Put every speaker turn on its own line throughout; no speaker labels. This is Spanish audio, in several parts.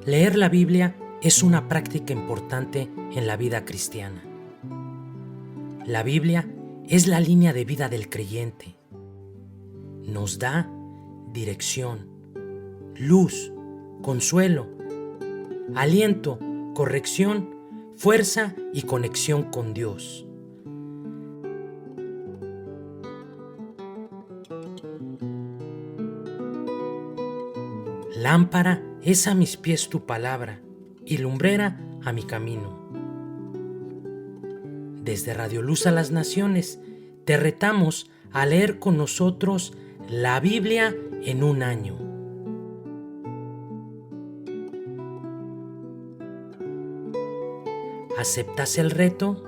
Leer la Biblia es una práctica importante en la vida cristiana. La Biblia es la línea de vida del creyente. Nos da dirección, luz, consuelo, aliento, corrección, fuerza y conexión con Dios. Lámpara es a mis pies tu palabra y lumbrera a mi camino. Desde Radio Luz a las Naciones, te retamos a leer con nosotros la Biblia en un año. ¿Aceptas el reto?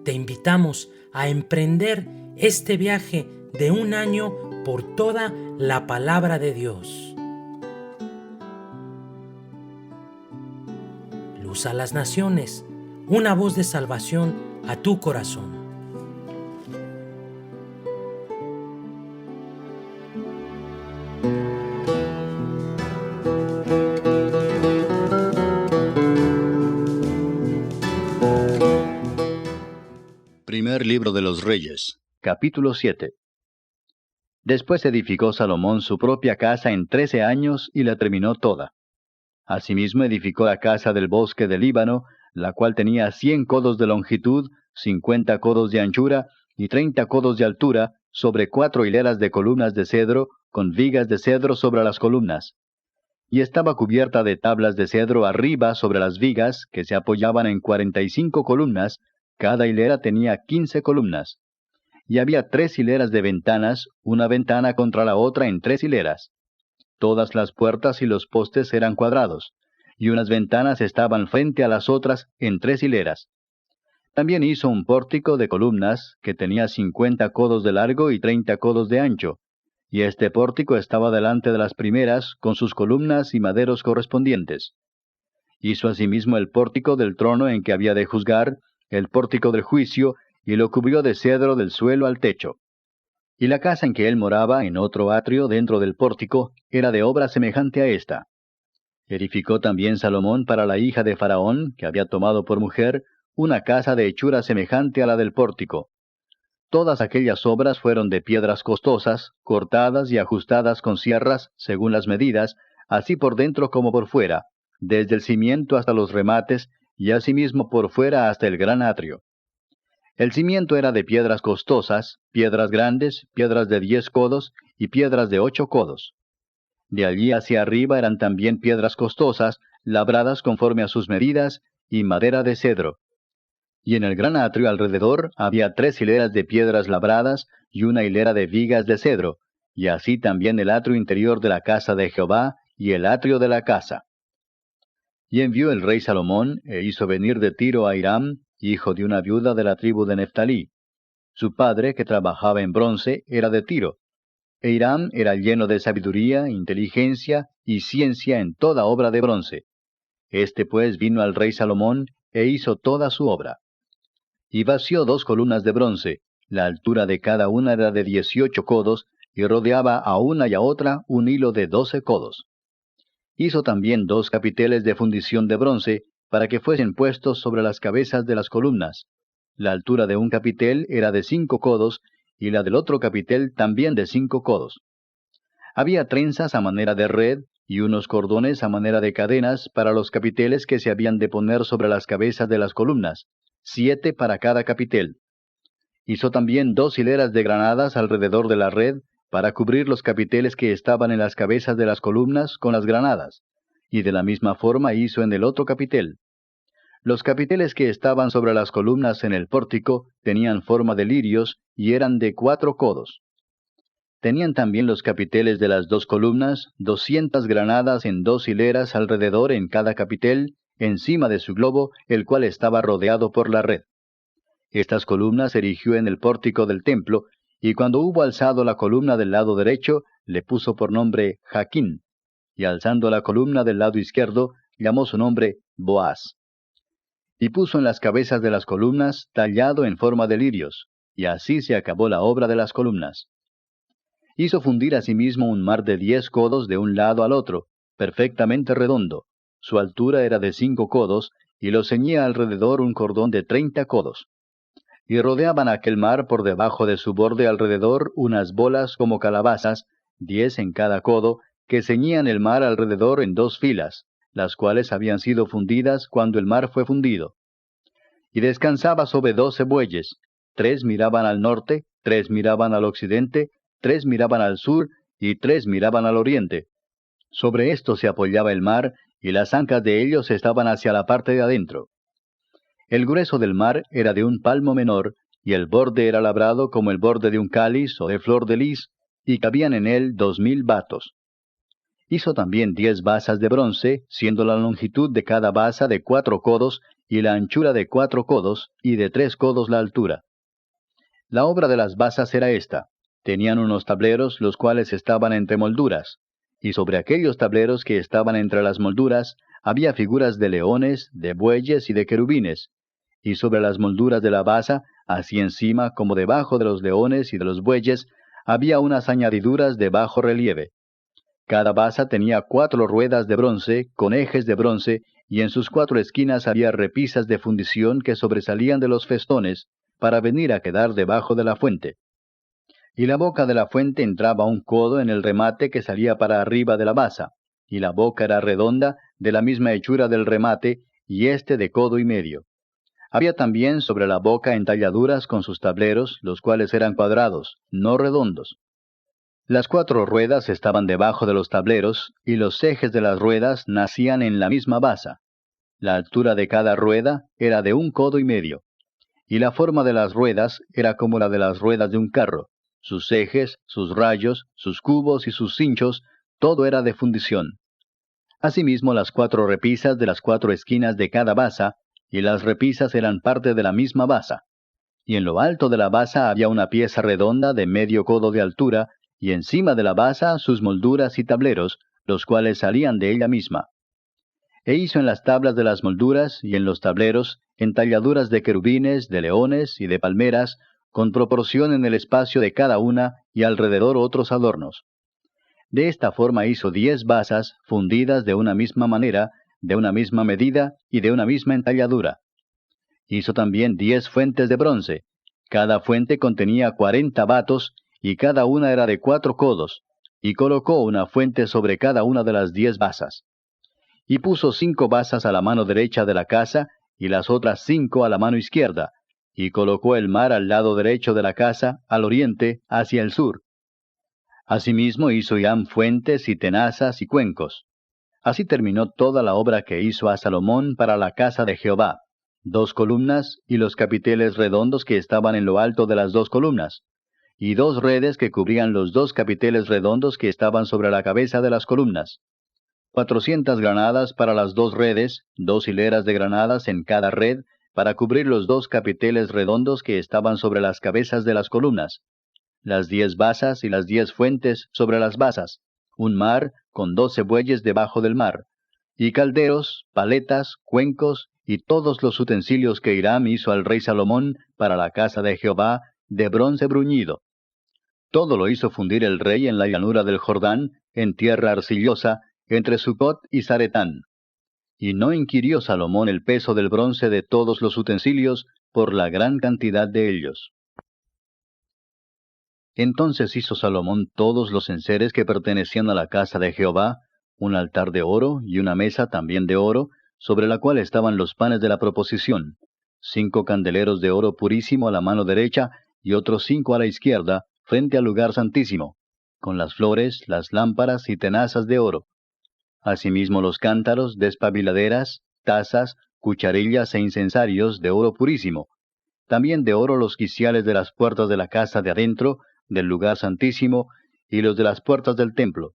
Te invitamos a emprender este viaje de un año por toda la palabra de Dios. Luz a las Naciones, una voz de salvación a tu corazón.
Primer libro de los Reyes, capítulo 7. Después edificó Salomón su propia casa en 13 años y la terminó toda. Asimismo edificó la casa del bosque del Líbano, la cual tenía 100 codos de longitud, 50 codos de anchura y 30 codos de altura, sobre 4 hileras de columnas de cedro, con vigas de cedro sobre las columnas. Y estaba cubierta de tablas de cedro arriba sobre las vigas, que se apoyaban en 45 columnas, cada hilera tenía 15 columnas. Y había 3 hileras de ventanas, una ventana contra la otra en 3 hileras. Todas las puertas y los postes eran cuadrados, y unas ventanas estaban frente a las otras en 3 hileras. También hizo un pórtico de columnas, que tenía 50 codos de largo y 30 codos de ancho, y este pórtico estaba delante de las primeras, con sus columnas y maderos correspondientes. Hizo asimismo el pórtico del trono en que había de juzgar, el pórtico del juicio, y lo cubrió de cedro del suelo al techo. Y la casa en que él moraba, en otro atrio dentro del pórtico, era de obra semejante a esta. Edificó también Salomón para la hija de Faraón, que había tomado por mujer, una casa de hechura semejante a la del pórtico. Todas aquellas obras fueron de piedras costosas, cortadas y ajustadas con sierras, según las medidas, así por dentro como por fuera, desde el cimiento hasta los remates, y asimismo por fuera hasta el gran atrio. El cimiento era de piedras costosas, piedras grandes, piedras de 10 codos y piedras de 8 codos. De allí hacia arriba eran también piedras costosas, labradas conforme a sus medidas, y madera de cedro. Y en el gran atrio alrededor había 3 hileras de piedras labradas y una hilera de vigas de cedro, y así también el atrio interior de la casa de Jehová y el atrio de la casa. Y envió el rey Salomón, e hizo venir de Tiro a Hiram, hijo de una viuda de la tribu de Neftalí. Su padre, que trabajaba en bronce, era de Tiro. E Hiram era lleno de sabiduría, inteligencia y ciencia en toda obra de bronce. Este pues vino al rey Salomón, e hizo toda su obra. Y vació 2 columnas de bronce, la altura de cada una era de 18 codos, y rodeaba a una y a otra un hilo de 12 codos. Hizo también 2 capiteles de fundición de bronce, para que fuesen puestos sobre las cabezas de las columnas. La altura de un capitel era de 5 codos, y la del otro capitel también de 5 codos. Había trenzas a manera de red, y unos cordones a manera de cadenas para los capiteles que se habían de poner sobre las cabezas de las columnas, 7 para cada capitel. Hizo también 2 hileras de granadas alrededor de la red, para cubrir los capiteles que estaban en las cabezas de las columnas con las granadas, y de la misma forma hizo en el otro capitel. Los capiteles que estaban sobre las columnas en el pórtico tenían forma de lirios y eran de 4 codos. Tenían también los capiteles de las 2 columnas 200 granadas en 2 hileras alrededor en cada capitel, encima de su globo, el cual estaba rodeado por la red. Estas columnas erigió en el pórtico del templo, y cuando hubo alzado la columna del lado derecho, le puso por nombre Jaquín, y alzando la columna del lado izquierdo, llamó su nombre Boaz. Y puso en las cabezas de las columnas tallado en forma de lirios, y así se acabó la obra de las columnas. Hizo fundir asimismo un mar de 10 codos de un lado al otro, perfectamente redondo. Su altura era de 5 codos, y lo ceñía alrededor un cordón de 30 codos. Y rodeaban aquel mar por debajo de su borde alrededor unas bolas como calabazas, 10 en cada codo, que ceñían el mar alrededor en 2 filas, las cuales habían sido fundidas cuando el mar fue fundido. Y descansaba sobre 12 bueyes, 3 miraban al norte, 3 miraban al occidente, 3 miraban al sur, y 3 miraban al oriente. Sobre esto se apoyaba el mar, y las ancas de ellos estaban hacia la parte de adentro. El grueso del mar era de un palmo menor, y el borde era labrado como el borde de un cáliz o de flor de lis, y cabían en él 2000 batos. Hizo también 10 basas de bronce, siendo la longitud de cada basa de 4 codos, y la anchura de 4 codos, y de 3 codos la altura. La obra de las basas era esta: tenían unos tableros, los cuales estaban entre molduras, y sobre aquellos tableros que estaban entre las molduras, había figuras de leones, de bueyes y de querubines, y sobre las molduras de la basa, así encima como debajo de los leones y de los bueyes, había unas añadiduras de bajo relieve. Cada basa tenía 4 ruedas de bronce, con ejes de bronce, y en sus 4 esquinas había repisas de fundición que sobresalían de los festones, para venir a quedar debajo de la fuente. Y la boca de la fuente entraba un codo en el remate que salía para arriba de la basa, y la boca era redonda, de la misma hechura del remate, y éste de codo y medio. Había también sobre la boca entalladuras con sus tableros, los cuales eran cuadrados, no redondos. Las 4 ruedas estaban debajo de los tableros, y los ejes de las ruedas nacían en la misma basa. La altura de cada rueda era de 1 codo y medio. Y la forma de las ruedas era como la de las ruedas de un carro. Sus ejes, sus rayos, sus cubos y sus cinchos, todo era de fundición. Asimismo las 4 repisas de las 4 esquinas de cada basa, y las repisas eran parte de la misma basa. Y en lo alto de la basa había una pieza redonda de medio codo de altura, y encima de la basa sus molduras y tableros, los cuales salían de ella misma. E hizo en las tablas de las molduras y en los tableros entalladuras de querubines, de leones y de palmeras, con proporción en el espacio de cada una, y alrededor otros adornos. De esta forma hizo 10 basas, fundidas de una misma manera, de una misma medida y de una misma entalladura. Hizo también 10 fuentes de bronce. Cada fuente contenía 40 batos, y cada una era de 4 codos, y colocó una fuente sobre cada una de las 10 basas. Y puso 5 basas a la mano derecha de la casa, y las otras 5 a la mano izquierda, y colocó el mar al lado derecho de la casa, al oriente, hacia el sur. Asimismo hizo Hiram fuentes y tenazas y cuencos. Así terminó toda la obra que hizo a Salomón para la casa de Jehová: 2 columnas, y los capiteles redondos que estaban en lo alto de las 2 columnas, y 2 redes que cubrían los 2 capiteles redondos que estaban sobre la cabeza de las columnas. 400 granadas para las 2 redes, 2 hileras de granadas en cada red, para cubrir los 2 capiteles redondos que estaban sobre las cabezas de las columnas. Las 10 basas y las 10 fuentes sobre las basas. Un mar con 12 bueyes debajo del mar. Y calderos, paletas, cuencos, y todos los utensilios que Hiram hizo al rey Salomón para la casa de Jehová, de bronce bruñido. Todo lo hizo fundir el rey en la llanura del Jordán, en tierra arcillosa, entre Sucot y Zaretán. Y no inquirió Salomón el peso del bronce de todos los utensilios, por la gran cantidad de ellos. Entonces hizo Salomón todos los enseres que pertenecían a la casa de Jehová, un altar de oro y una mesa también de oro, sobre la cual estaban los panes de la proposición, 5 candeleros de oro purísimo a la mano derecha, y otros 5 a la izquierda, frente al lugar santísimo, con las flores, las lámparas y tenazas de oro. Asimismo los cántaros, despabiladeras, tazas, cucharillas e incensarios de oro purísimo. También de oro los quiciales de las puertas de la casa de adentro, del lugar santísimo, y los de las puertas del templo.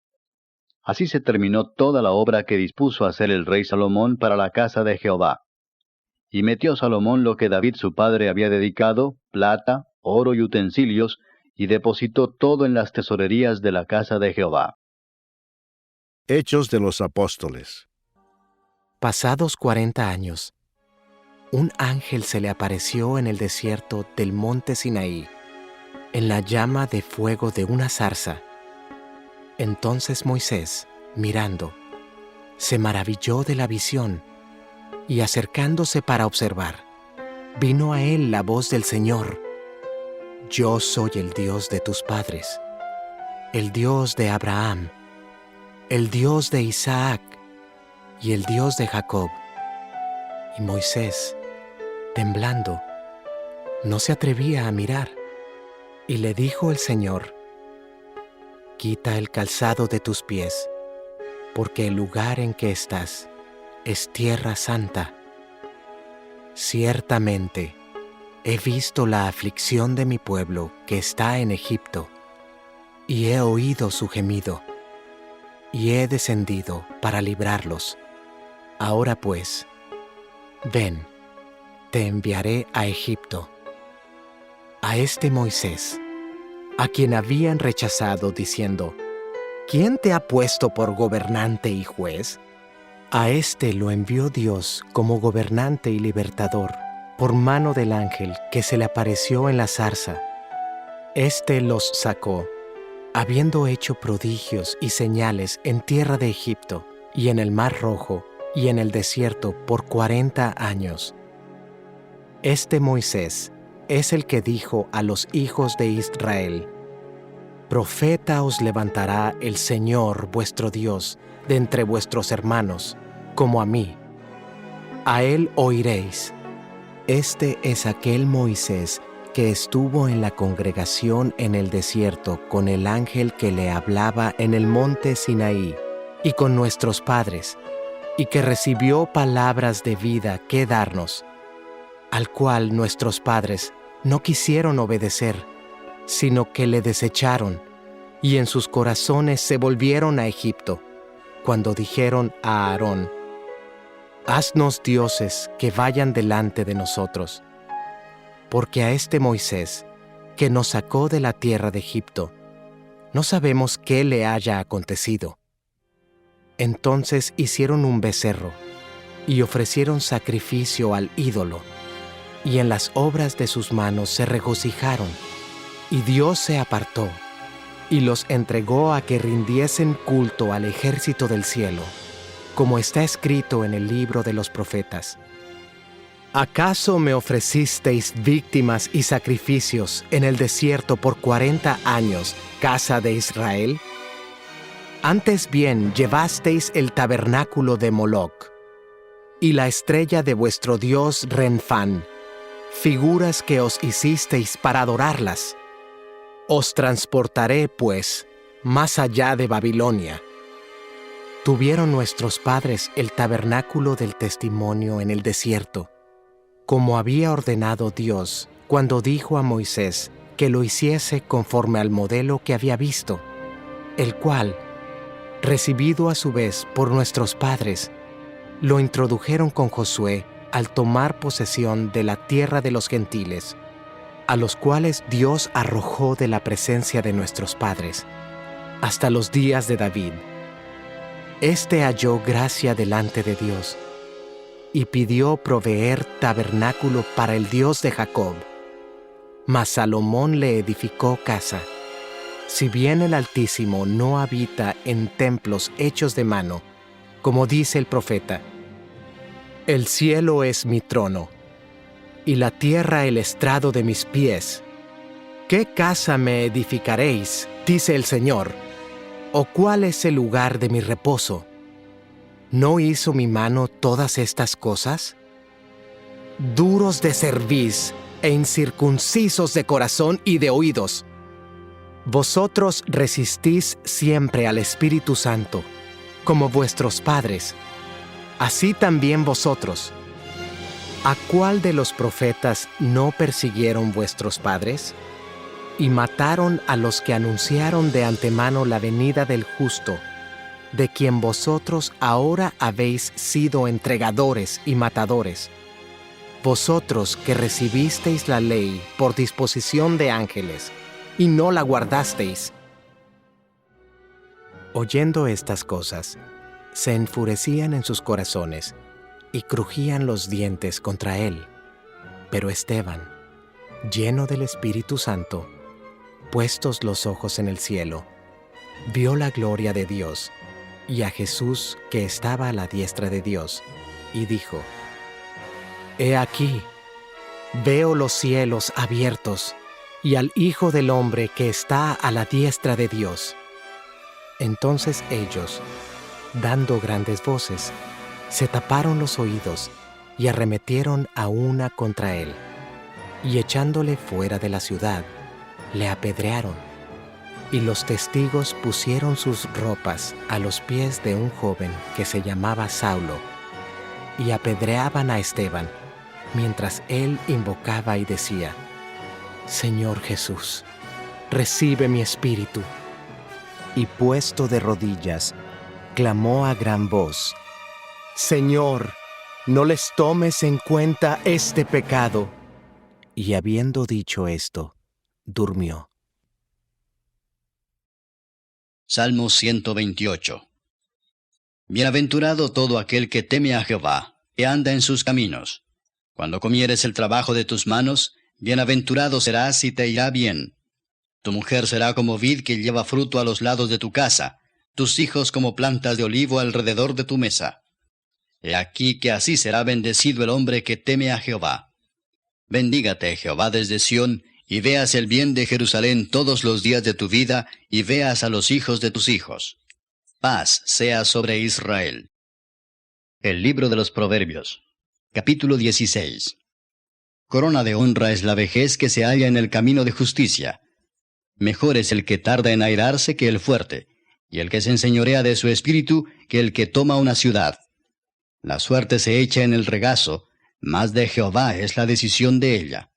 Así se terminó toda la obra que dispuso hacer el rey Salomón para la casa de Jehová. Y metió Salomón lo que David su padre había dedicado, plata, oro y utensilios, y depositó todo en las tesorerías de la casa de Jehová.
Hechos de los Apóstoles.
Pasados 40 años, un ángel se le apareció en el desierto del monte Sinaí, en la llama de fuego de una zarza, Entonces Moisés, mirando, se maravilló de la visión, y acercándose para observar, vino a él la voz del Señor: Yo soy el Dios de tus padres, el Dios de Abraham, el Dios de Isaac y el Dios de Jacob. Y Moisés, temblando, no se atrevía a mirar, y le dijo el Señor: Quita el calzado de tus pies, porque el lugar en que estás es tierra santa. Ciertamente, he visto la aflicción de mi pueblo que está en Egipto, y he oído su gemido, y he descendido para librarlos. Ahora pues, ven, te enviaré a Egipto. A este Moisés, a quien habían rechazado diciendo: ¿Quién te ha puesto por gobernante y juez? A este lo envió Dios como gobernante y libertador, por mano del ángel que se le apareció en la zarza. Este los sacó, habiendo hecho prodigios y señales en tierra de Egipto, y en el Mar Rojo, y en el desierto por 40 años. Este Moisés es el que dijo a los hijos de Israel: Profeta os levantará el Señor vuestro Dios de entre vuestros hermanos, como a mí. A él oiréis. Este es aquel Moisés que estuvo en la congregación en el desierto con el ángel que le hablaba en el monte Sinaí, y con nuestros padres, y que recibió palabras de vida que darnos, al cual nuestros padres no quisieron obedecer, sino que le desecharon, y en sus corazones se volvieron a Egipto, cuando dijeron a Aarón: Haznos dioses que vayan delante de nosotros. Porque a este Moisés, que nos sacó de la tierra de Egipto, no sabemos qué le haya acontecido. Entonces hicieron un becerro, y ofrecieron sacrificio al ídolo, y en las obras de sus manos se regocijaron, y Dios se apartó, y los entregó a que rindiesen culto al ejército del cielo, como está escrito en el libro de los profetas. ¿Acaso me ofrecisteis víctimas y sacrificios en el desierto por 40 años, casa de Israel? Antes bien llevasteis el tabernáculo de Moloc, y la estrella de vuestro dios Renfán, figuras que os hicisteis para adorarlas. Os transportaré, pues, más allá de Babilonia. Tuvieron nuestros padres el tabernáculo del testimonio en el desierto, como había ordenado Dios cuando dijo a Moisés que lo hiciese conforme al modelo que había visto, el cual, recibido a su vez por nuestros padres, lo introdujeron con Josué al tomar posesión de la tierra de los gentiles, a los cuales Dios arrojó de la presencia de nuestros padres, hasta los días de David. Este halló gracia delante de Dios, y pidió proveer tabernáculo para el Dios de Jacob. Mas Salomón le edificó casa. Si bien el Altísimo no habita en templos hechos de mano, como dice el profeta: El cielo es mi trono, y la tierra el estrado de mis pies. ¿Qué casa me edificaréis?, dice el Señor, ¿o cuál es el lugar de mi reposo? ¿No hizo mi mano todas estas cosas? Duros de cerviz e incircuncisos de corazón y de oídos. Vosotros resistís siempre al Espíritu Santo, como vuestros padres. Así también vosotros. ¿A cuál de los profetas no persiguieron vuestros padres? Y mataron a los que anunciaron de antemano la venida del justo, de quien vosotros ahora habéis sido entregadores y matadores. Vosotros que recibisteis la ley por disposición de ángeles, y no la guardasteis. Oyendo estas cosas, se enfurecían en sus corazones, y crujían los dientes contra él. Pero Esteban, lleno del Espíritu Santo, puestos los ojos en el cielo, vio la gloria de Dios y a Jesús que estaba a la diestra de Dios, y dijo: He aquí, veo los cielos abiertos y al Hijo del Hombre que está a la diestra de Dios. Entonces ellos, dando grandes voces, se taparon los oídos y arremetieron a una contra él, y echándole fuera de la ciudad, le apedrearon. Y los testigos pusieron sus ropas a los pies de un joven que se llamaba Saulo, y apedreaban a Esteban, mientras él invocaba y decía: Señor Jesús, recibe mi espíritu. Y puesto de rodillas, clamó a gran voz: Señor, no les tomes en cuenta este pecado. Y habiendo dicho esto, durmió.
Salmo 128. Bienaventurado todo aquel que teme a Jehová, que anda en sus caminos. Cuando comieres el trabajo de tus manos, bienaventurado serás y te irá bien. Tu mujer será como vid que lleva fruto a los lados de tu casa, tus hijos como plantas de olivo alrededor de tu mesa. He aquí que así será bendecido el hombre que teme a Jehová. Bendígate Jehová desde Sión, y veas el bien de Jerusalén todos los días de tu vida, y veas a los hijos de tus hijos. Paz sea sobre Israel. El libro de los Proverbios, capítulo 16. Corona de honra es la vejez que se halla en el camino de justicia. Mejor es el que tarda en airarse que el fuerte, y el que se enseñorea de su espíritu que el que toma una ciudad. La suerte se echa en el regazo, mas de Jehová es la decisión de ella.